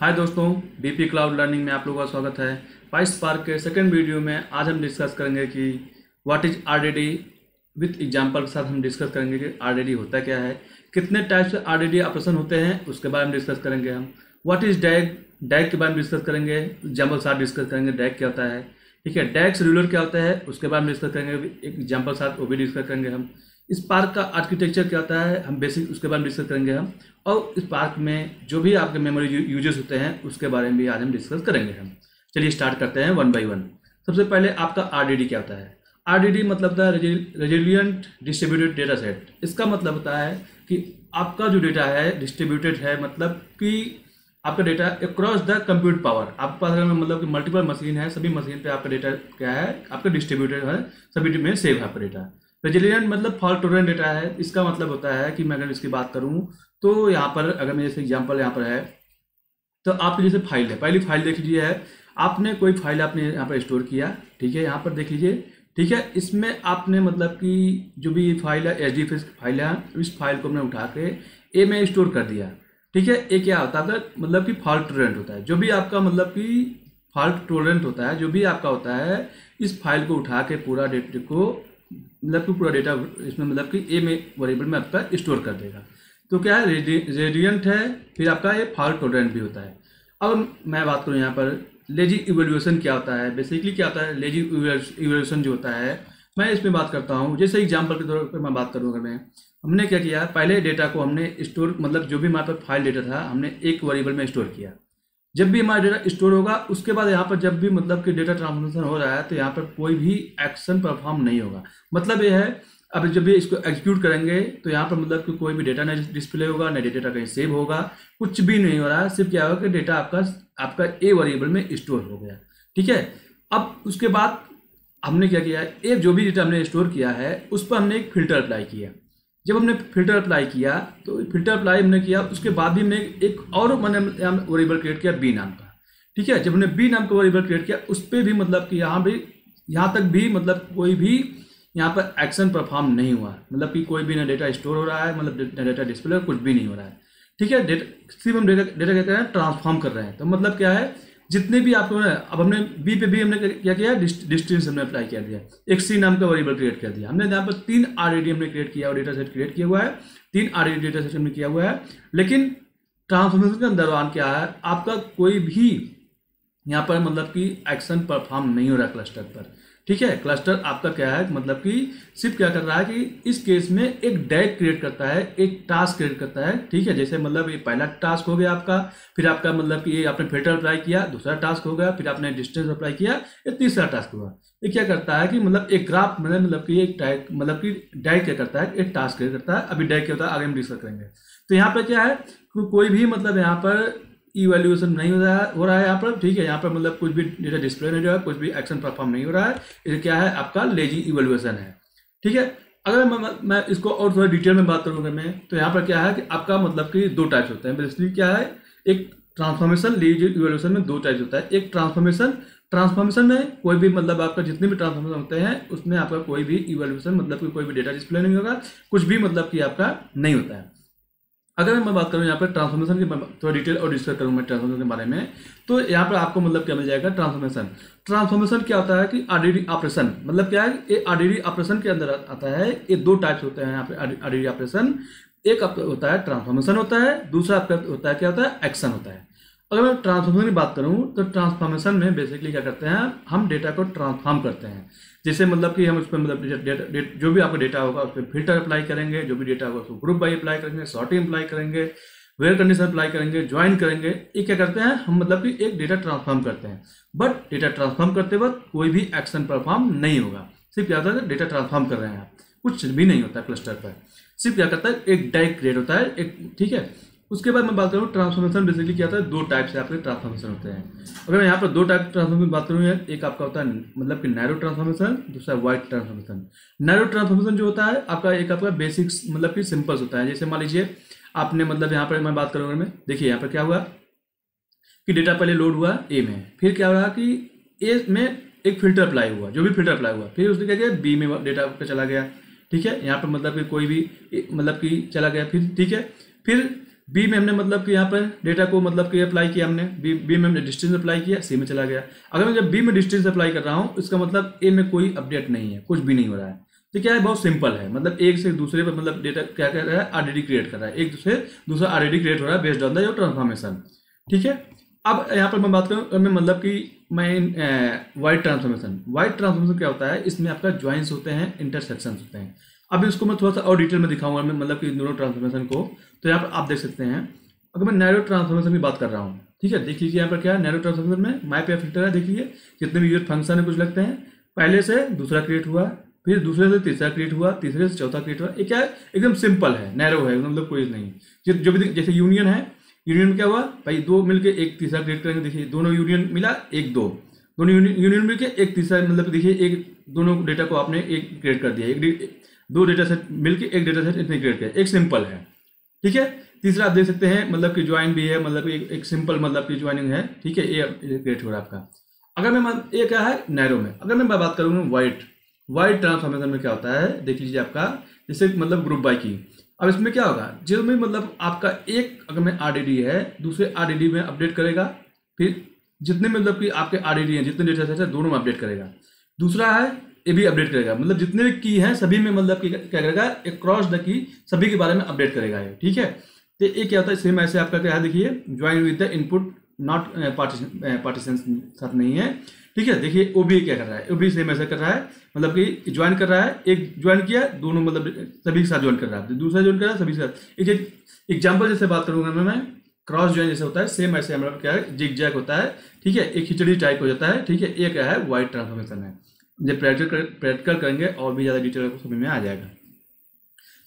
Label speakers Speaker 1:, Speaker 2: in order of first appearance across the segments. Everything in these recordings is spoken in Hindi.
Speaker 1: हाय दोस्तों, बीपी क्लाउड लर्निंग में आप लोगों का स्वागत है। PySpark के सेकंड वीडियो में आज हम डिस्कस करेंगे कि what is RDD. With example के साथ हम डिस्कस करेंगे कि आरडीडी होता क्या है, कितने टाइप से आरडीडी ऑपरेशन होते हैं, उसके बारे में डिस्कस करेंगे हम। व्हाट इज डैग, डैग के बारे में डिस्कस करेंगे, एग्जाम्पल साथ डिस्कस करेंगे डैग क्या होता है। ठीक है, डैग शेड्यूलर क्या होता है उसके बारे में डिस्कस करेंगे, एक एग्जाम्पल साथ वो भी डिस्कस करेंगे हम। स्पार्क का आर्किटेक्चर क्या होता है हम बेसिक उसके बारे में डिस्कस करेंगे हम। और स्पार्क में जो भी आपके मेमोरी यूजेस होते हैं उसके बारे में भी आज हम डिस्कस करेंगे हम। चलिए स्टार्ट करते हैं वन बाय वन। सबसे पहले आपका आरडीडी क्या होता है। आरडीडी मतलब होता है रेजिलियंट डिस्ट्रीब्यूटेड डेटा सेट। इसका मतलब होता है कि आपका जो डेटा है डिस्ट्रीब्यूटेड है, मतलब कि आपका data across the compute power. आपके पास अगर मतलब कि मल्टीपल मशीन है, सभी मशीन पे आपका डेटा क्या है, आपका डिस्ट्रीब्यूटेड है, सभी में सेव है आपका डेटा। रेजिलियंट मतलब फॉल्ट टॉलरेंट डेटा है। इसका मतलब होता है कि मैं अगर इसकी बात करूं तो यहाँ पर अगर मैं जैसे एग्जांपल यहाँ पर है तो आपकी जैसे फाइल है, पहली फाइल देख लीजिए है, आपने कोई फाइल आपने यहाँ पर स्टोर किया। ठीक है, यहाँ पर देख लीजिए। ठीक है, इसमें आपने मतलब कि जो भी फाइल है एचडीएफएस फाइल है, इस फाइल को हमने उठा के ए में स्टोर कर दिया। ठीक है, ये क्या होता है मतलब कि फॉल्ट टॉलरेंट होता है। जो भी आपका मतलब कि फॉल्ट टॉलरेंट होता है, जो भी आपका होता है, इस फाइल को उठा के पूरा डेटा को मतलब कि पूरा डेटा इसमें मतलब कि ए में वेरिएबल में आपका स्टोर कर देगा। तो क्या है, रेडियंट है, फिर आपका ये फॉल्ट टॉलरेंट भी होता है। अब मैं बात करूँ यहाँ पर लेजी इवैल्यूएशन क्या होता है। बेसिकली क्या होता है लेजी इवैल्यूएशन जो होता है, मैं इसमें बात करता हूँ। जैसे एग्जांपल के तौर पर मैं बात करूँ, अगर मैं हमने क्या किया, पहले डेटा को हमने स्टोर मतलब जो भी हमारे पास फाइल डेटा था हमने एक वेरिएबल में स्टोर किया। जब भी हमारा डेटा स्टोर होगा उसके बाद यहाँ पर जब भी मतलब कि डेटा ट्रांसफॉर्मेशन हो रहा है तो यहाँ पर कोई भी एक्शन परफॉर्म नहीं होगा। मतलब ये है, अब जब भी इसको एग्जीक्यूट करेंगे तो यहाँ पर मतलब कि कोई भी डेटा नहीं डिस्प्ले होगा, नहीं डेटा कहीं सेव होगा, कुछ भी नहीं हो रहा है। सिर्फ क्या होगा कि डेटा आपका ए वेरिएबल में स्टोर हो गया। ठीक है, अब उसके बाद हमने क्या किया, ए जो भी डेटा हमने स्टोर किया है उस पर हमने एक फिल्टर अप्लाई किया। जब हमने फिल्टर अप्लाई किया तो फिल्टर अप्लाई हमने किया, उसके बाद भी हमने एक और मैंने वेरिएबल क्रिएट किया बी नाम का। ठीक है, जब हमने बी नाम का वेरिएबल क्रिएट किया उस पर भी मतलब कि यहाँ तक भी मतलब कोई भी यहाँ पर एक्शन परफॉर्म नहीं हुआ। मतलब कि कोई भी ना डेटा स्टोर हो रहा है, मतलब डेटा डिस्प्ले कुछ भी नहीं हो रहा है। ठीक है, डेटा सिर्फ हम डेटा क्या कर रहे हैं, ट्रांसफॉर्म कर रहे हैं। तो मतलब क्या है, जितने भी आपको ना, अब हमने बी पे भी हमने क्या किया, डिस्टेंस हमने अप्लाई कर दिया, एक सी नाम का वेरिएबल क्रिएट कर दिया हमने। यहाँ पर 3 आरडीडी हमने क्रिएट किया और डेटा सेट क्रिएट किया हुआ है, 3 आरडीडी डेटा सेट हमने किया हुआ है। लेकिन ट्रांसफॉर्मेशन के दौरान क्या है, आपका कोई भी यहाँ पर मतलब कि एक्शन परफॉर्म नहीं हो रहा क्लस्टर पर। ठीक है, क्लस्टर आपका क्या है मतलब कि सिर्फ क्या कर रहा है कि इस केस में एक डैग क्रिएट करता है, एक टास्क क्रिएट करता है। ठीक है, जैसे मतलब ये पहला टास्क हो गया आपका, फिर आपका मतलब कि ये आपने फिल्टर अप्लाई किया, दूसरा टास्क हो गया, फिर आपने डिस्टेंस अप्लाई किया, ये तीसरा टास्क हुआ। ये क्या करता है कि मतलब एक ग्राफ में मतलब कि एक टैग मतलब कि डैग क्या करता है, एक टास्क क्रिएट करता है। अभी डैग क्या होता है आगे हम डिस्कस करेंगे। तो यहाँ पर क्या है, कोई भी मतलब यहाँ पर इवैल्यूएशन नहीं हो रहा है यहाँ पर। ठीक है, यहाँ पर मतलब कुछ भी डेटा डिस्प्ले नहीं हो रहा है, कुछ भी एक्शन परफॉर्म नहीं हो रहा है। ये क्या है, आपका लेजी इवैल्यूएशन है। ठीक है, अगर मैं इसको और थोड़ा डिटेल में बात करूँगा मैं, तो यहाँ पर क्या है कि आपका मतलब कि 2 टाइप्स होते हैं। बेसिकली क्या है, एक ट्रांसफॉर्मेशन, लेजी इवैल्यूएशन में 2 टाइप्स होता है। एक ट्रांसफॉर्मेशन में कोई भी मतलब आपका जितने भी ट्रांसफॉर्मेशन होते हैं उसमें आपका कोई भी इवैल्यूएशन मतलब कि कोई भी डेटा डिस्प्ले नहीं होगा, कुछ भी मतलब कि आपका नहीं होता है। अगर मैं बात करूं यहाँ पर ट्रांसफॉर्मेशन की, थोड़ा डिटेल और डिस्कस करूँ मैं ट्रांसफॉर्मेशन के बारे में, तो यहाँ पर आपको मतलब क्या मिल जाएगा ट्रांसफॉर्मेशन क्या होता है कि आरडीडी ऑपरेशन। मतलब क्या है, ये आरडीडी ऑपरेशन के अंदर आता है। ये 2 टाइप्स होते हैं यहाँ पे आरडीडी ऑपरेशन। एक होता है ट्रांसफॉर्मेशन होता है, दूसरा आपका होता है क्या होता है, एक्शन होता है। अगर मैं ट्रांसफॉर्मेशन की बात करूं तो ट्रांसफॉर्मेशन में बेसिकली क्या करते हैं, हम डेटा को ट्रांसफॉर्म करते हैं। जैसे मतलब कि हम उस पर मतलब जो भी आपका डेटा होगा उस पर फिल्टर अप्लाई करेंगे, जो भी डेटा होगा उसको ग्रुप बाई अप्लाई करेंगे, सॉर्टिंग अप्लाई करेंगे, वेयर कंडीशन अप्लाई करेंगे, ज्वाइन करेंगे। ये क्या करते हैं हम मतलब कि एक डेटा ट्रांसफॉर्म करते हैं। बट डेटा ट्रांसफॉर्म करते वक्त कोई भी एक्शन परफॉर्म नहीं होगा। सिर्फ क्या होता है, डेटा ट्रांसफॉर्म कर रहे हैं आप, कुछ भी नहीं होता क्लस्टर पर। सिर्फ क्या करता है, एक डैग क्रिएट होता है एक। ठीक है, उसके बाद मैं बात करूँ ट्रांसफॉर्मेशन बेसिकली क्या होता है, 2 टाइप से आपके ट्रांसफॉर्मेशन होते हैं। अगर मैं यहाँ पर 2 टाइप ट्रांसफॉर्मेशन बात करूँ, एक आपका होता है मतलब कि नैरो ट्रांसफॉर्मेशन, दूसरा वाइड ट्रांसफॉर्मेशन। नैरो ट्रांसफॉर्मेशन जो होता है आपका एक आपका बेसिक्स मतलब कि सिंपल्स होता है। जैसे मान लीजिए आपने मतलब यहाँ पर मैं बात करूँगा मैं, देखिए यहाँ पर क्या हुआ कि डेटा पहले लोड हुआ ए में, फिर क्या हुआ कि ए में एक फिल्टर अप्लाई हुआ, जो भी फिल्टर अप्लाई हुआ, फिर उसने क्या किया बी में डेटा पे चला गया। ठीक है, यहाँ पर मतलब कि कोई भी मतलब कि चला गया फिर। ठीक है, फिर बी में हमने मतलब कि यहाँ पर डेटा को मतलब कि अप्लाई किया हमने, बी में हमने डिस्टेंस अप्लाई किया, सी में चला गया। अगर मैं जब बी में डिस्टेंस अप्लाई कर रहा हूँ, इसका मतलब ए में कोई अपडेट नहीं है, कुछ भी नहीं हो रहा है। तो क्या है, बहुत सिंपल है, मतलब एक से दूसरे पर मतलब डेटा क्या कर रहा है, आरडीडी क्रिएट कर रहा है, एक दूसरे दूसरा आरडीडी क्रिएट हो रहा है based on the your transformation. ठीक है, अब यहाँ पर मैं बात करूँ मैं मतलब कि मैं वाइड ट्रांसफॉर्मेशन क्या होता है, इसमें आपका ज्वाइंस होते हैं, इंटरसेक्शंस होते हैं। अभी इसको मैं थोड़ा सा और डिटेल में दिखाऊंगा मैं मतलब कि दोनों ट्रांसफॉर्मेशन को। तो यहाँ पर आप देख सकते हैं, अगर मैं नैरो ट्रांसफॉर्मेशन की बात कर रहा हूँ, ठीक है, देख लीजिए यहाँ पर क्या है, नैरो ट्रांसफॉर्मेशन में माई पे फिल्टर है, देखिए जितने भी यूज फंक्शन है कुछ लगते हैं, पहले से दूसरा क्रिएट हुआ, फिर दूसरे से तीसरा क्रिएट हुआ, तीसरे से चौथा क्रिएट हुआ। ये क्या है, एकदम सिंपल है, नैरो है, मतलब कोई नहीं। जो भी जैसे यूनियन है, यूनियन में क्या हुआ भाई, दो मिलके एक तीसरा क्रिएट करेंगे, देखिए दोनों यूनियन मिला एक दो, दोनों यूनियन मिलके एक तीसरा, मतलब देखिए एक दोनों डेटा को आपने एक क्रिएट कर दिया, दो डेटा सेट मिलके एक डेटा सेट इतने क्रिएट किया, एक सिंपल है। ठीक है, तीसरा आप देख सकते हैं मतलब कि ज्वाइन भी है, मतलब एक सिंपल मतलब कि ज्वाइनिंग है। ठीक है, ये क्रिएट हो रहा है आपका। अगर मैं ये क्या है नैरो में, अगर मैं बात करूँ वाइड ट्रांसफॉर्मेशन में क्या होता है, देख लीजिए आपका जैसे मतलब ग्रुप बाय की। अब इसमें क्या होगा, जो में मतलब आपका एक अगर में आरडीडी है, दूसरे आरडीडी में अपडेट करेगा, फिर जितने मतलब कि आपके आरडीडी हैं, जितने डेटा सेट है दोनों में अपडेट करेगा। दूसरा है ये भी अपडेट करेगा, मतलब जितने भी की हैं सभी में मतलब कि क्या करेगा, अक्रॉस द की सभी के बारे में अपडेट करेगा ये। ठीक है, तो ये क्या होता है, सेम ऐसे आपका क्या है, देखिए join with the input not partition साथ नहीं है। ठीक है, देखिए वो भी क्या कर रहा है, वो भी सेम ऐसा कर रहा है, मतलब कि ज्वाइन कर रहा है, एक ज्वाइन किया दोनों मतलब सभी के साथ ज्वाइन कर रहा है, दूसरा ज्वाइन कर रहा है सभी के साथ। एक एग्जाम्पल जैसे बात करूंगा मैं क्रॉस ज्वाइन जैसे होता है, सेम ऐसे हमारा क्या है जिग जैग होता है। ठीक है, एक खिचड़ी टाइप हो जाता है। ठीक है, ये क्या है वाइड ट्रांसफॉर्मेशन है। जब प्रैक्टिकल करेंगे और भी ज़्यादा डिटेल को समझ में आ जाएगा।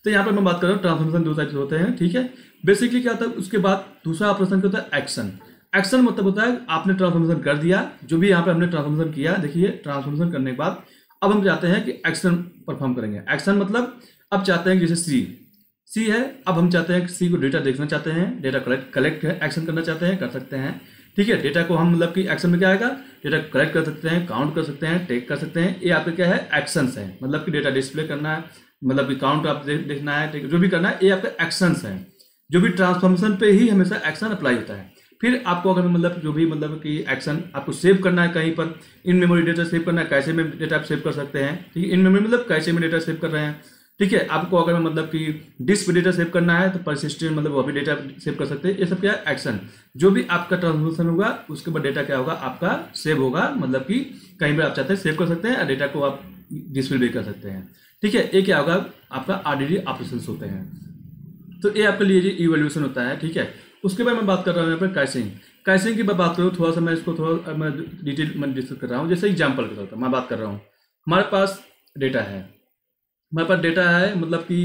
Speaker 1: तो यहाँ पर मैं बात कर रहा हूँ ट्रांसफॉर्मेशन दो टाइप से होते हैं। ठीक है, बेसिकली क्या होता है, उसके बाद दूसरा ऑपरेशन क्या होता है, एक्शन। एक्शन मतलब होता है आपने ट्रांसफॉर्मेशन कर दिया, जो भी यहाँ पे हमने ट्रांसफॉर्मेशन किया, देखिए ट्रांसफॉर्मेशन करने के बाद अब हम चाहते हैं कि एक्शन परफॉर्म करेंगे। एक्शन मतलब अब चाहते हैं कि जैसे सी है, अब हम चाहते हैं कि सी को डेटा देखना चाहते हैं, डेटा कलेक्ट एक्शन करना चाहते हैं, कर सकते हैं। ठीक है, डेटा को हम मतलब कि एक्शन में क्या आएगा, डेटा कलेक्ट कर सकते हैं, काउंट कर सकते हैं, टेक कर सकते हैं। ये आपका क्या है, एक्शंस है, मतलब कि डेटा डिस्प्ले करना है, मतलब कि काउंट आप देखना है, जो भी करना है, ये आपका एक्शंस है। जो भी ट्रांसफॉर्मेशन पे ही हमेशा एक्शन अप्लाई होता है। फिर आपको अगर मतलब जो भी मतलब कि एक्शन आपको सेव करना है कहीं पर, इन मेमोरी डेटा सेव करना है, कैसे में डेटा आप सेव कर सकते हैं। ठीक है, इन मेमोरी मतलब कैसे में डेटा सेव कर रहे हैं। ठीक है, आपको अगर मतलब कि डिस्क पे डेटा सेव करना है तो परसिस्टेंट मतलब वो भी डेटा सेव कर सकते हैं। ये सब क्या है, एक्शन। जो भी आपका ट्रांसफॉर्मेशन होगा उसके बाद डेटा क्या होगा, आपका सेव होगा, मतलब कि कहीं पर आप चाहते हैं सेव कर सकते हैं, डेटा को आप डिस्प्ले भी कर सकते हैं। ठीक है, ये क्या होगा, आपका आरडीडी ऑपरेशंस होते हैं। तो ये आपके लिए इवैल्यूएशन होता है। ठीक है, उसके बाद मैं बात कर रहा हूँ यहाँ पर कैशिंग की बात करूँ, थोड़ा सा मैं इसको थोड़ा मैं डिटेल में डिस्कस कर रहा हूँ। जैसे एग्जाम्पल के तौर पर मैं बात कर रहा हूँ, हमारे पास डेटा है, हमारे पास डेटा है मतलब कि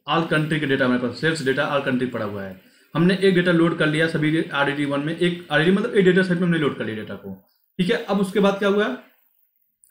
Speaker 1: ऑल कंट्री के डेटा, हमारे पास सेल्स डेटा ऑल कंट्री पड़ा हुआ है। हमने एक डेटा लोड कर लिया सभी आरडीडी वन में, एक आरडीडी मतलब एक डेटा सेट में हमने लोड कर लिया डेटा को। ठीक है, अब उसके बाद क्या हुआ,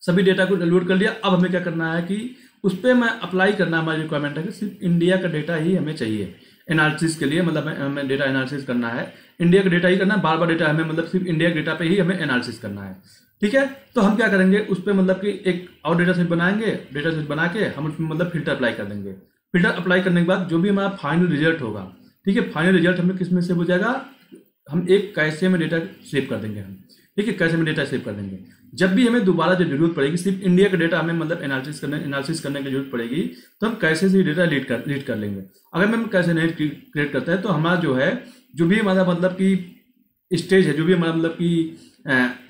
Speaker 1: सभी डेटा को लोड कर लिया। अब हमें क्या करना है कि उस पर मैं अप्लाई करना, हमारी रिक्वायरमेंट है कि सिर्फ इंडिया का डेटा ही हमें चाहिए एनालिसिस के लिए, मतलब हमें डेटा एनालिसिस करना है, इंडिया का डेटा ही करना है, बार बार डेटा हमें मतलब सिर्फ इंडिया के डेटा पे ही हमें एनालिसिस करना है। ठीक है, तो हम क्या करेंगे, उस पर मतलब कि एक और डेटा सेट बनाएंगे, डेटा सेट बना के हम उसमें मतलब फिल्टर अप्लाई कर देंगे। फिल्टर अप्लाई करने के बाद जो भी हमारा फाइनल रिजल्ट होगा, ठीक है, फाइनल रिजल्ट हमें किस में सेव हो जाएगा, हम एक कैशे में डेटा सेव कर देंगे हम। ठीक है, कैशे में डेटा सेव कर देंगे। जब भी हमें दोबारा जब जरूरत पड़ेगी, सिर्फ इंडिया का डेटा हमें मतलब एनालिसिस करने की जरूरत पड़ेगी, तो हम कैशे से डेटा लीड कर लेंगे। अगर हम कैशे नहीं क्रिएट करते हैं तो हमारा जो है, जो भी हमारा मतलब कि स्टेज है, जो भी हमारा मतलब कि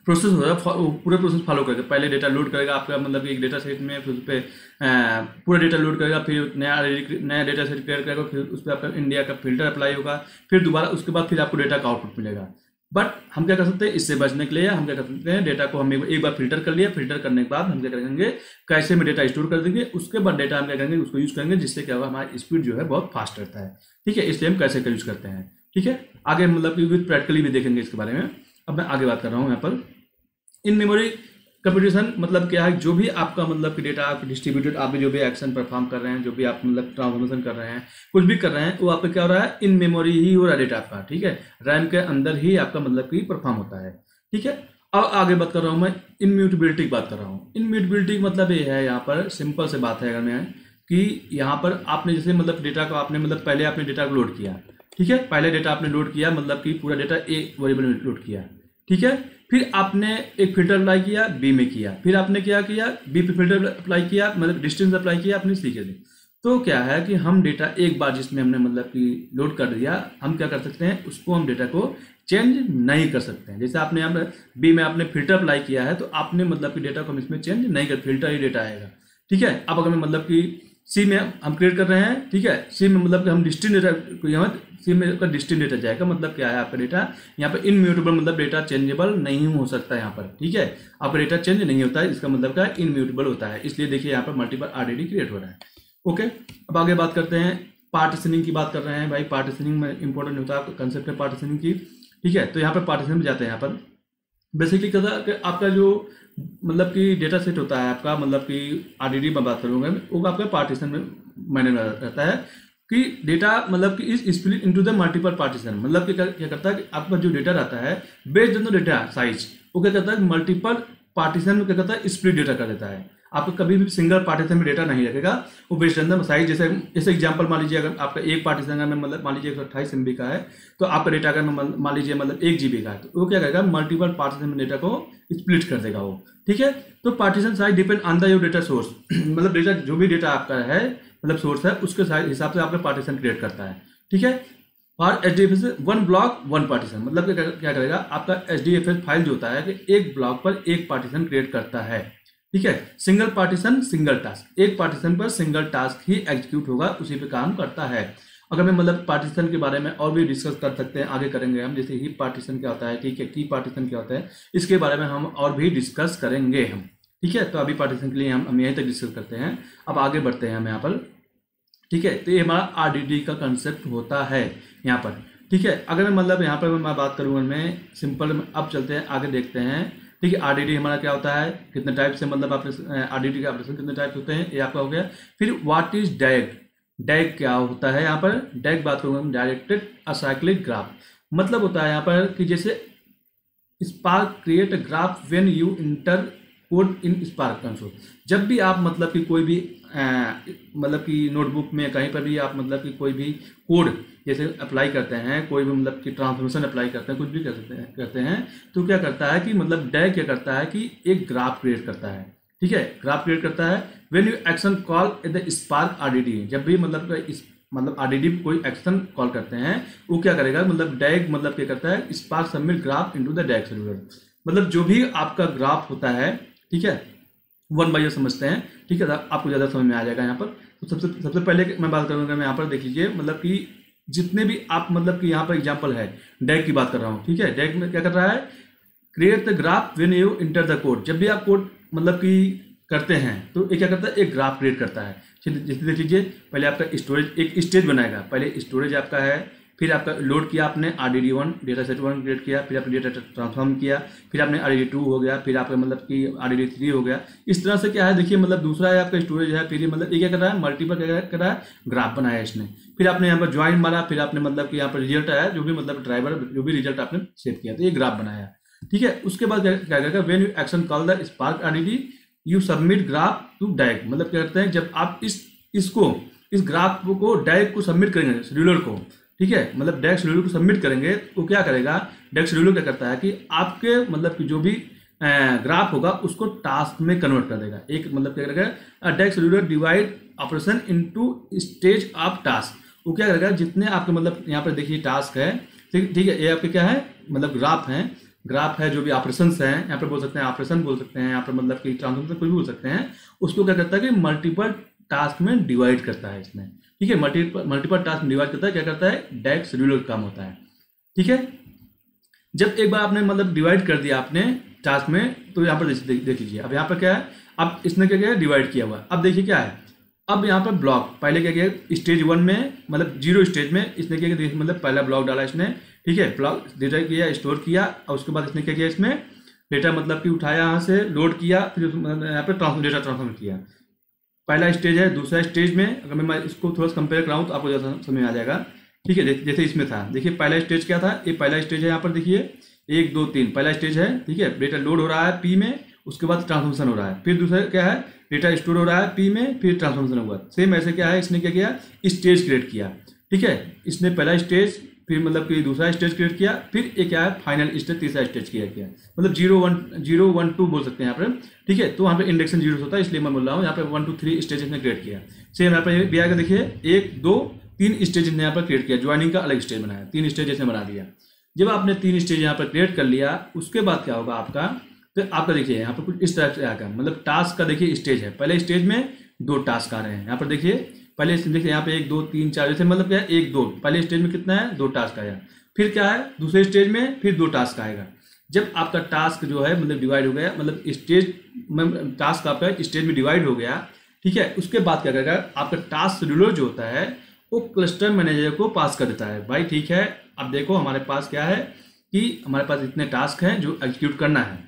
Speaker 1: प्रोसेस हो रहा है, पूरे प्रोसेस फॉलो करेगा। पहले डेटा लोड करेगा आपका मतलब एक डेटा सेट में, फिर उस पर पूरा डेटा लोड करेगा, फिर नया डेटा सेट क्रिएट करेगा, फिर उस पर आपका इंडिया का फिल्टर अप्लाई होगा, फिर दोबारा उसके बाद फिर आपको डेटा का आउटपुट मिलेगा। बट हम क्या कर सकते हैं, इससे बचने के लिए हम क्या कर सकते हैं, डेटा को हम एक बार फिल्टर कर लिया, फिल्टर करने के बाद हम क्या करेंगे, कैशे में डेटा स्टोर कर देंगे। उसके बाद डेटा हम क्या करेंगे, उसको यूज करेंगे, जिससे क्या होगा, हमारा स्पीड जो है बहुत फास्ट रहता है। ठीक है, इसलिए हम कैशे का यूज करते हैं। ठीक है, आगे मतलब कि विद प्रैक्टिकली भी देखेंगे इसके बारे में। अब मैं आगे बात कर रहा हूँ यहाँ पर इन मेमोरी कंप्यूटेशन मतलब क्या है, जो भी आपका मतलब कि डेटा आप डिस्ट्रीब्यूटेड, आप जो भी एक्शन परफॉर्म कर रहे हैं, जो भी आप मतलब ट्रांसफॉर्मेशन कर रहे हैं, कुछ भी कर रहे हैं, वो आपका क्या हो रहा है, इन मेमोरी ही हो रहा है डेटा आपका। ठीक है, रैम के अंदर ही आपका मतलब कि परफॉर्म होता है। ठीक है, अब आगे बात कर रहा हूँ मैं इनम्यूटेबिलिटी की बात कर रहा हूँ। इनम्यूटेबिलिटी मतलब ये है, यहाँ पर सिंपल से बात है अगर मैं कि यहाँ पर आपने जैसे मतलब डेटा को आपने मतलब पहले आपने डेटा को लोड किया, ठीक ठीक है, पहले डेटा आपने लोड किया, मतलब कि पूरा डेटा ए वेरिएबल में लोड किया, ठीक है। फिर आपने एक फिल्टर अप्लाई किया बी में किया, फिर आपने क्या किया, बी पे फिल्टर अप्लाई किया, मतलब डिस्टेंस अप्लाई किया अपनी सी के लिए। तो क्या है कि हम डेटा एक बार जिसमें हमने मतलब कि लोड कर दिया, हम क्या कर सकते हैं, उसको हम डेटा को चेंज नहीं कर सकते हैं। जैसे आपने यहाँ पर बी में आपने फिल्टर अप्लाई किया है, तो आपने मतलब कि डेटा को हम इसमें चेंज नहीं कर, फिल्टर ही डेटा आएगा, ठीक है। अब अगर मैं मतलब कि सी में हम क्रिएट कर रहे हैं, ठीक है, सी में मतलब कि हम डिस्टिंक्ट डेटा, यहाँ सी में का डिस्टिंक्ट डेटा जाएगा, मतलब क्या है आपका डेटा यहाँ पर इनम्यूटेबल, मतलब डेटा चेंजेबल नहीं हो सकता यहाँ पर, ठीक है। आपका डेटा चेंज नहीं होता है, इसका मतलब क्या है, इनम्यूटेबल होता है। इसलिए देखिए यहाँ पर मल्टीपल आरडीडी क्रिएट हो रहा है। ओके, अब आगे बात करते हैं, पार्टीशनिंग की बात कर रहे हैं भाई। पार्टीशनिंग में इंपॉर्टेंट होता है आपका कंसेप्ट है पार्टीशनिंग की, ठीक है। तो यहाँ पर पार्टीशन में जाते हैं, यहाँ पर बेसिकली क्या था कि आपका जो मतलब कि डेटा सेट होता है आपका, मतलब कि आरडीडी में बात करूँगा वो आपका पार्टीशन में मैंने रहता है कि डेटा मतलब कि is split into the multiple partition. मतलब कि क्या करता है कि आपका जो डेटा रहता है based on the data size, वो क्या करता है मल्टीपल पार्टीशन में क्या करता है स्प्लिट डेटा कर देता है। आपको कभी भी सिंगल पार्टीशन में डेटा नहीं रखेगा, वो बेस्ड ऑन द साइज। जैसे एग्जांपल मान लीजिए, अगर आपका एक पार्टीशन में मतलब मान लीजिए 128 MB का है, तो आपका डेटा अगर मान लीजिए मतलब 1 GB का है, तो वो क्या करेगा मल्टीपल पार्टीशन में डेटा को स्प्लिट कर देगा वो, ठीक है। तो partition size depend on the your data source, मतलब डेटा जो भी डेटा आपका है मतलब सोर्स है, उसके हिसाब से आपका पार्टीशन क्रिएट करता है, ठीक है। और HDFS one block one partition, मतलब क्या करेगा आपका HDFS फाइल जो होता है कि एक ब्लॉक पर एक पार्टीशन क्रिएट करता है, ठीक है। सिंगल पार्टीशन सिंगल टास्क, एक पार्टीशन पर सिंगल टास्क ही एग्जीक्यूट होगा, उसी पे काम करता है। अगर मैं मतलब पार्टीशन के बारे में और भी डिस्कस कर सकते हैं, आगे करेंगे हम, जैसे हीप पार्टीशन क्या होता है, ठीक है, की पार्टीशन क्या होता है, इसके बारे में हम और भी डिस्कस करेंगे हम, ठीक है। तो अभी पार्टीशन के लिए हम यहीं तक डिस्कस करते हैं। अब आगे बढ़ते हैं हम यहाँ पर, ठीक है। तो ये हमारा आरडीडी का कंसेप्ट होता है यहाँ पर, ठीक है। अगर मैं मतलब यहाँ पर मैं बात करूँगा, मैं सिंपल, अब चलते हैं आगे देखते हैं, ठीक है। आरडीडी हमारा क्या होता है, कितने टाइप से मतलब आरडीडी के ऑपरेशन कितने टाइप होते हैं, ये आपका हो गया। फिर व्हाट इज डैग, डैग क्या होता है यहाँ पर, डैग बात करूँगा हम, डायरेक्टेड असाइक्लिक ग्राफ, मतलब होता है यहाँ पर कि जैसे spark create graph when you inter code in spark console. जब भी आप मतलब कि कोई भी मतलब कि नोटबुक में कहीं पर भी आप मतलब कि कोई भी कोड जैसे अप्लाई करते हैं, कोई भी मतलब कि ट्रांसफॉर्मेशन अप्लाई करते हैं, कुछ भी करते हैं, तो क्या करता है कि मतलब डैग क्या करता है कि एक ग्राफ क्रिएट करता है, ठीक है। ग्राफ क्रिएट करता है when you action call the spark RDD, जब भी मतलब आरडीडी कोई एक्शन कॉल करते हैं, वो क्या करेगा मतलब डैग मतलब क्या करता है spark submit graph into the डैग scheduler. मतलब जो भी आपका ग्राफ होता है, ठीक है, वन बाई समझते हैं, ठीक है, आपको ज़्यादा समझ में आ जाएगा यहाँ पर। तो सबसे पहले मैं बात करूँगा, मैं यहाँ पर देख लीजिए, मतलब कि जितने भी आप मतलब कि यहाँ पर एग्जांपल है, डैग की बात कर रहा हूँ, ठीक है। डैग में क्या कर रहा है, create the graph when you enter the code. जब भी आप कोड मतलब कि करते हैं, तो ये क्या करता है, एक ग्राफ क्रिएट करता है। जैसे देख लीजिए, पहले आपका स्टोरेज एक स्टेज बनाएगा, पहले स्टोरेज आपका है, फिर आपका लोड किया आपने RDD1 डेटा सेट 1 क्रिएट किया, फिर आपने डेटा ट्रांसफॉर्म किया, फिर आपने RDD2 हो गया, फिर आपका मतलब कि RDD3 हो गया। इस तरह से क्या है, देखिए मतलब दूसरा है आपका स्टोरेज है, फिर मतलब ये क्या कर रहा है, मल्टीपल क्या कर रहा है, ग्राफ बनाया है इसने। फिर आपने यहाँ पर ज्वाइन मारा, फिर आपने मतलब कि यहाँ पर रिजल्ट आया, जो भी मतलब ड्राइवर जो भी रिजल्ट आपने सेव किया, तो ये ग्राफ बनाया, ठीक है। उसके बाद क्या करेगा, when you action call the spark RDD you submit graph to DAG. मतलब क्या करते हैं, जब आप इस ग्राफ को डैग को सबमिट करेंगे शेड्यूलर को, ठीक है, मतलब डैग शेड्यूलर को सबमिट करेंगे, तो क्या करेगा, डैग शेड्यूलर क्या करता है कि आपके मतलब कि जो भी ग्राफ होगा उसको टास्क में कन्वर्ट कर देगा। एक मतलब क्या करेगा, DAG scheduler divide operation into stage of task. वो क्या करेगा, जितने आपके मतलब यहाँ पर देखिए टास्क है, ठीक है, ये आपके क्या है, मतलब ग्राफ है, जो भी ऑपरेशंस हैं, यहाँ पर बोल सकते हैं ऑपरेशन बोल सकते हैं, यहाँ पर मतलब कि ट्रांसफॉर्मेशन कुछ भी बोल सकते हैं, उसको क्या करता है कि मल्टीपल टास्क में डिवाइड करता है इसमें, ठीक है। मल्टीपल टास्क में डिवाइड करता है, क्या करता है, डैग शेड्यूलर काम होता है, ठीक है। जब एक बार आपने मतलब डिवाइड कर दिया आपने टास्क में, तो यहाँ पर देख लीजिए, अब यहाँ पर क्या है, अब इसने क्या किया, डिवाइड किया हुआ। अब देखिए क्या है, अब यहाँ पर ब्लॉक, पहले क्या किया स्टेज 1 में, मतलब 0 स्टेज में इसने क्या किया, मतलब पहला ब्लॉक डाला इसने, ठीक है, ब्लॉक डेटा किया, स्टोर किया, और उसके बाद इसने क्या किया, इसमें डेटा मतलब कि उठाया, यहाँ से लोड किया, फिर यहाँ पर डेटा ट्रांसफर किया। पहला स्टेज है। दूसरा स्टेज में अगर मैं इसको थोड़ा सा कंपेयर कराऊँ तो आपको ज़्यादा समझ में आ जाएगा, ठीक है। जैसे इसमें था, देखिए पहला स्टेज क्या था, ये पहला स्टेज है, यहाँ पर देखिए 1 2 3 पहला स्टेज है, ठीक है। डेटा लोड हो रहा है P में, उसके बाद ट्रांसफॉर्मेशन हो रहा है, फिर दूसरा क्या है, डेटा स्टोर हो रहा है P में, फिर ट्रांसफॉर्मेशन हुआ। सेम ऐसे क्या है, इसने क्या किया, स्टेज क्रिएट किया, ठीक है। इसने पहला स्टेज फिर मतलब कि दूसरा स्टेज क्रिएट किया, फिर एक क्या है फाइनल स्टेज, तीसरा स्टेज किया मतलब 0 1 बोल सकते हैं यहाँ पर, ठीक है। तो वहाँ पे इंडेक्शन 0 होता है, इसलिए मैं बोल रहा हूँ यहाँ पे 1 2 3 स्टेज इसने क्रिएट किया। सेम यहाँ पर भी आगे देखिए 1 2 3 स्टेज इसने यहाँ पर क्रिएट किया, ज्वाइनिंग का अलग स्टेज बनाया, 3 स्टेज इसने बना दिया। जब आपने 3 स्टेज यहाँ पर क्रिएट कर लिया, उसके बाद क्या होगा आपका, तो आपका देखिए यहाँ पर कुछ इस तरह से आएगा, मतलब टास्क का देखिए स्टेज है, पहले स्टेज में 2 टास्क आ रहे हैं। यहाँ पर देखिए पहले देखिए यहाँ पे 1 2 3 4 जैसे मतलब क्या है 1 2, पहले स्टेज में कितना है 2 टास्क आया, फिर क्या है दूसरे स्टेज में फिर 2 टास्क आएगा। जब आपका टास्क जो है मतलब डिवाइड हो गया, मतलब स्टेज में टास्क आपका स्टेज में डिवाइड हो गया, ठीक है, उसके बाद क्या करेगा आपका टास्क शेड्यूलर जो होता है वो क्लस्टर मैनेजर को पास कर देता है। भाई ठीक है, अब देखो हमारे पास क्या है कि हमारे पास इतने टास्क हैं जो एग्जीक्यूट करना है।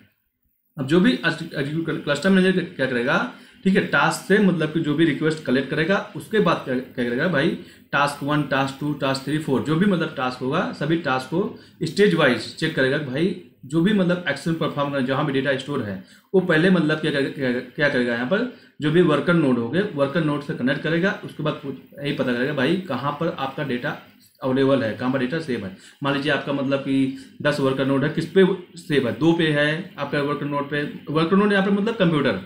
Speaker 1: अब जो भी एग्जीक्यूट क्लस्टर मैनेजर क्या करेगा, ठीक है, टास्क से मतलब कि जो भी रिक्वेस्ट कलेक्ट करेगा, उसके बाद क्या करेगा भाई, टास्क 1 टास्क 2 टास्क 3 4 जो भी मतलब टास्क होगा, सभी टास्क को स्टेज वाइज चेक करेगा कि भाई जो भी मतलब एक्शन परफॉर्म करना, जहाँ भी डेटा स्टोर है वो पहले मतलब क्या करेगा यहाँ पर जो भी वर्कर नोड हो गए, वर्कर नोड से कनेक्ट करेगा, उसके बाद यही पता करेगा भाई कहाँ पर आपका डेटा अवेलेबल है, कहाँ पर डेटा सेव है। मान लीजिए आपका मतलब कि 10 वर्कर नोड है, किस पे सेव है, 2 पे है आपका वर्कर नोड पे। वर्कर नोड यहाँ पर मतलब कंप्यूटर,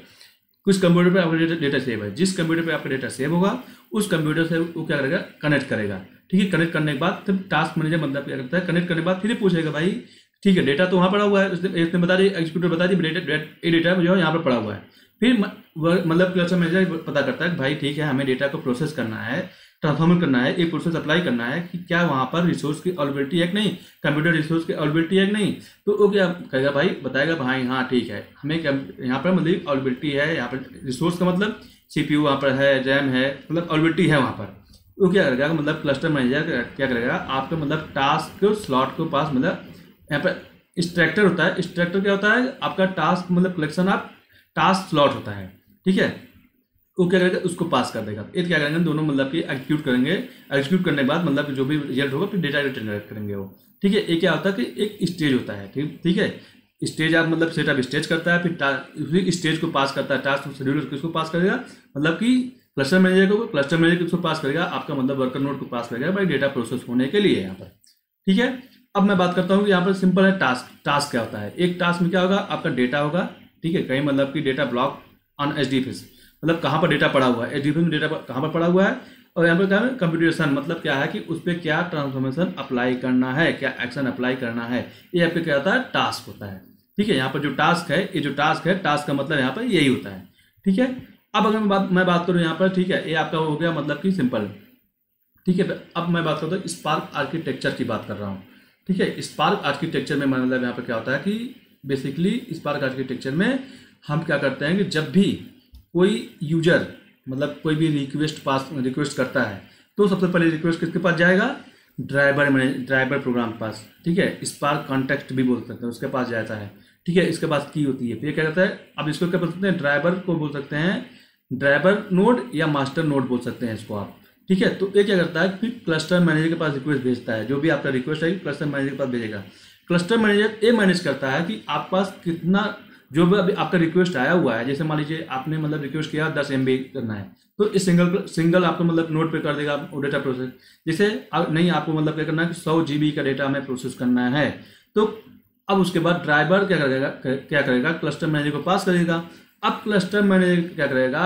Speaker 1: कुछ कंप्यूटर पे आपका डेटा सेव है, जिस कंप्यूटर पे आपका डेटा सेव होगा उस कंप्यूटर से वो क्या करेगा, कनेक्ट करेगा, ठीक है। कनेक्ट करने के बाद फिर टास्क मैनेजर मतलब क्या करता है, कनेक्ट करने के बाद फिर पूछेगा भाई ठीक है डेटा तो वहाँ पड़ा हुआ है, इसने बता दी एग्जीक्यूटिव बता दी ये डेटा जो है यहाँ पर पड़ा हुआ है। फिर मतलब क्लस्टर मैनेजर पता करता है भाई ठीक है हमें डेटा को प्रोसेस करना है, ट्रांसफॉर्म करना है, एक प्रोसेस अप्लाई करना है कि क्या वहाँ पर रिसोर्स की अवेलेबिलिटी है कि नहीं, कंप्यूटर रिसोर्स की अवेलेबिलिटी है कि नहीं। तो वो क्या कहेगा भाई, बताएगा भाई हाँ ठीक है हमें यहाँ पर मतलब अवेलेबिलिटी है, यहाँ पर रिसोर्स का मतलब CPU वहाँ पर है, रैम है, मतलब अवेलेबिलिटी है वहाँ पर। वो क्या करेगा मतलब क्लस्टर मैनेजर क्या करेगा आपका मतलब टास्क को स्लॉट को पास, मतलब यहाँ पर एक्सट्रैक्टर होता है, एक्सट्रैक्टर क्या होता है आपका टास्क मतलब कलेक्शन ऑफ टास्क स्लॉट होता है, ठीक है। वो क्या करेगा उसको पास कर देगा। ये क्या करेंगे दोनों मतलब कि एग्जीक्यूट करेंगे, एग्जीक्यूट करने के बाद मतलब जो भी रिजल्ट होगा फिर डेटा रिटर्न करेंगे वो, ठीक है। ये क्या होता है कि एक स्टेज होता है, ठीक है। स्टेज आप मतलब सेटअप स्टेज करता है, फिर उसी स्टेज को पास करता है, टास्क शेड्यूलर किसको पास करेगा, मतलब कि क्लस्टर मैनेजर को, क्लस्टर मैनेजर किसको पास करेगा आपका मतलब वर्कर नोड को पास करेगा भाई डेटा प्रोसेस होने के लिए यहाँ पर, ठीक है। अब मैं बात करता हूँ कि यहाँ पर सिंपल है टास्क क्या होता है। एक टास्क में क्या होगा आपका डेटा होगा, ठीक है, कहीं मतलब कि डेटा ब्लॉक ऑन HDFS, मतलब कहाँ पर डेटा पड़ा हुआ है, HDFS में डेटा कहाँ पर पड़ा हुआ है, और यहाँ पर क्या है कंप्यूटेशन, मतलब क्या है कि उस पर क्या ट्रांसफॉर्मेशन अप्लाई करना है, क्या एक्शन अप्लाई करना है, ये आपका क्या होता है टास्क होता है, ठीक है। यहाँ पर जो टास्क है, ये जो टास्क है, टास्क का मतलब यहाँ पर यही होता है, ठीक है। अब अगर मैं बात करूँ यहाँ पर, ठीक है, ये आपका हो गया मतलब कि सिंपल, ठीक है। अब मैं बात करता हूँ स्पार्क आर्किटेक्चर की बात कर रहा हूँ, ठीक है। स्पार्क आर्किटेक्चर में मतलब यहाँ पर क्या होता है कि बेसिकली स्पार्क आर्किटेक्चर में हम क्या करते हैं कि जब भी कोई यूजर मतलब कोई भी रिक्वेस्ट करता है तो सबसे पहले रिक्वेस्ट किसके पास जाएगा, ड्राइवर प्रोग्राम के पास, ठीक है। स्पार्क कॉन्टेक्स्ट भी बोल सकते हैं, उसके पास जाता है, ठीक है। इसके पास की होती है, फिर क्या कहता है, अब इसको क्या बोल सकते हैं, ड्राइवर को बोल सकते हैं ड्राइवर नोड या मास्टर नोड बोल सकते हैं इसको आप, ठीक है। तो ये क्या करता है फिर क्लस्टर मैनेजर के पास रिक्वेस्ट भेजता है, जो भी आपका रिक्वेस्ट है क्लस्टर मैनेजर के पास भेजेगा। क्लस्टर मैनेजर ये मैनेज करता है कि आपके पास कितना, जो भी अभी आपका रिक्वेस्ट आया हुआ है, जैसे मान लीजिए आपने मतलब रिक्वेस्ट किया 10 MB करना है, तो इस सिंगल आपको मतलब नोट पे कर देगा वो डेटा प्रोसेस। जैसे नहीं आपको मतलब क्या करना है कि 100 GB का डेटा हमें प्रोसेस करना है, तो अब उसके बाद ड्राइवर क्या करेगा क्लस्टर मैनेजर को पास करेगा। अब क्लस्टर मैनेजर क्या करेगा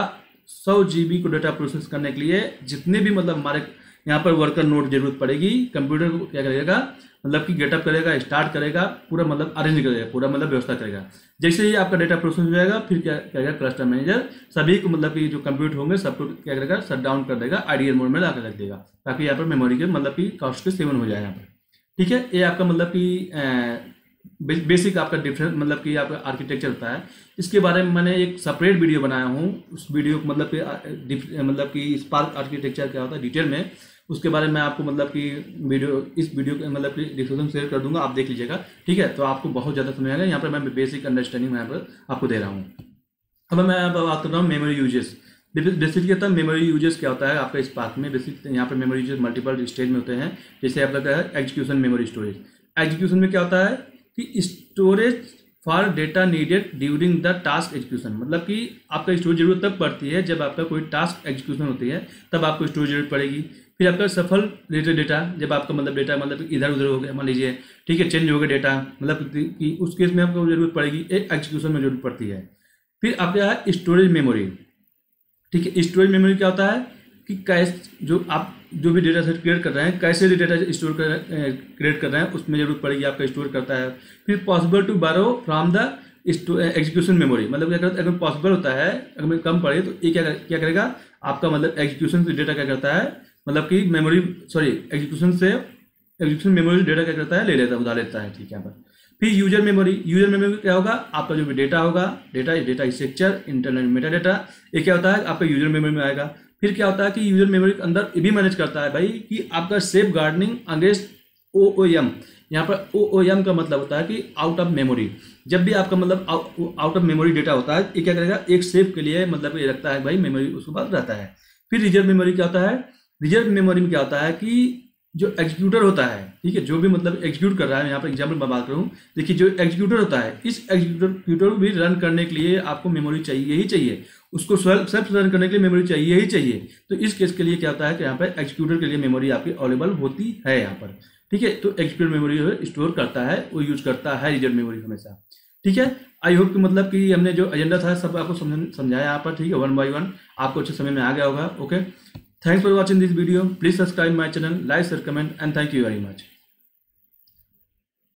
Speaker 1: 100 GB को डेटा प्रोसेस करने के लिए जितने भी मतलब हमारे यहाँ पर वर्कर नोड जरूरत पड़ेगी, कंप्यूटर को क्या करेगा मतलब कि गेटअप करेगा, स्टार्ट करेगा, पूरा मतलब अरेंज करेगा, पूरा मतलब व्यवस्था करेगा। जैसे ही आपका डेटा प्रोसेस हो जाएगा फिर क्या करेगा क्लस्टर मैनेजर सभी को मतलब कि जो कंप्यूटर होंगे सबको क्या करेगा शट डाउन कर देगा, आइडियल मोड में ला कर रख देगा, ताकि यहाँ पर मेमोरी के मतलब कि कॉस्ट के सेवन हो जाए यहाँ पर, ठीक है। ये आपका मतलब कि बेसिक आपका डिफरेंस मतलब कि आपका आर्किटेक्चर होता है। इसके बारे में मैंने एक सेपरेट वीडियो बनाया हूँ, उस वीडियो को मतलब कि स्पार्क आर्किटेक्चर क्या होता है डिटेल में, उसके बारे में आपको मतलब कि इस वीडियो के मतलब कि डिस्क्रिप्शन शेयर कर दूंगा, आप देख लीजिएगा, ठीक है। तो आपको बहुत ज़्यादा समझ आएगा, यहाँ पर मैं बेसिक अंडरस्टैंडिंग यहाँ पर आपको दे रहा हूँ। अब मैं बात कर रहा हूँ मेमोरी यूजेस। बेसिकली कहता है मेमोरी यूजेस क्या होता है आपका स्पार्क में। बेसिक यहाँ पर मेमोरी यूजेस मल्टीपल स्टेज में होते हैं। जैसे आपका क्या है एग्जीक्यूशन मेमोरी स्टोरेज। एग्जीक्यूशन में क्या होता है कि storage for data needed during the task execution, मतलब कि आपका स्टोरेज जरूरत तब पड़ती है जब आपका कोई टास्क एग्जीक्यूशन होती है, तब आपको स्टोरेज जरूरत पड़ेगी। फिर आपका सफल रिलेटेड डेटा, जब आपका मतलब डेटा मतलब इधर उधर हो गया मान लीजिए, ठीक है, चेंज हो गया डेटा, मतलब कि उस केस में आपको जरूरत पड़ेगी एक एग्जीक्यूशन में जरूरत पड़ती है। फिर आपका है स्टोरेज मेमोरी, ठीक है। स्टोरेज मेमोरी क्या होता है कि कैसे जो आप जो भी डेटा सेट क्रिएट कर रहे हैं, कैसे भी डेटा स्टोर क्रिएट कर रहे हैं, उसमें जरूरत पड़ेगी आपका स्टोर करता है। फिर पॉसिबल टू बारो फ्रॉम द एग्जीक्यूशन मेमोरी, मतलब क्या करता है, अगर पॉसिबल होता है, अगर कम पड़े तो ये क्या करेगा आपका मतलब एग्जीक्यूशन से डेटा क्या करता है, मतलब कि मेमोरी एग्जीक्यूशन मेमोरी डेटा क्या करता है, ले लेता है, उधार लेता है, ठीक है। यहाँ पर फिर यूजर मेमोरी क्या होगा, आपका जो भी डेटा होगा, data structure, internal Meta data, ये क्या होता है आपका यूजर मेमोरी में आएगा। फिर क्या होता है कि यूजर मेमोरी के अंदर ये भी मैनेज करता है भाई कि आपका सेफ गार्डनिंग अगेंस्ट OOM। यहाँ पर OOM का मतलब होता है कि आउट ऑफ मेमोरी। जब भी आपका मतलब आउट ऑफ मेमोरी डेटा होता है, ये क्या करेगा, एक सेफ के लिए मतलब ये रखता है भाई, मेमोरी उसके बाद रहता है। फिर रिजर्व मेमोरी क्या होता है, रिजर्व मेमोरी में क्या होता है कि जो एग्जीक्यूटर होता है, ठीक है, जो भी मतलब एग्जीक्यूट कर रहा है, यहाँ पर एग्जाम्पल मैं बात करूँ, देखिए जो एग्जीक्यूटर होता है, इस एग्जीक्यूटर भी रन करने के लिए आपको मेमोरी चाहिए ही चाहिए, उसको सेल्फ रन करने के लिए मेमोरी चाहिए ही चाहिए। तो इस केस के लिए क्या होता है कि यहाँ पर एग्जीक्यूटर के लिए मेमोरी आपकी अवेलेबल होती है यहाँ पर, ठीक है। तो एग्जीक्यूटर मेमोरी जो है स्टोर करता है, वो यूज करता है रिजर्व मेमोरी हमेशा, ठीक है। आई होप कि मतलब कि हमने जो एजेंडा था सब आपको समझाया यहाँ पर, ठीक है, 1 by 1 आपको अच्छे समय में आ गया होगा। Okay, thanks for watching this video. Please subscribe my channel, like, share, comment, and thank you very much.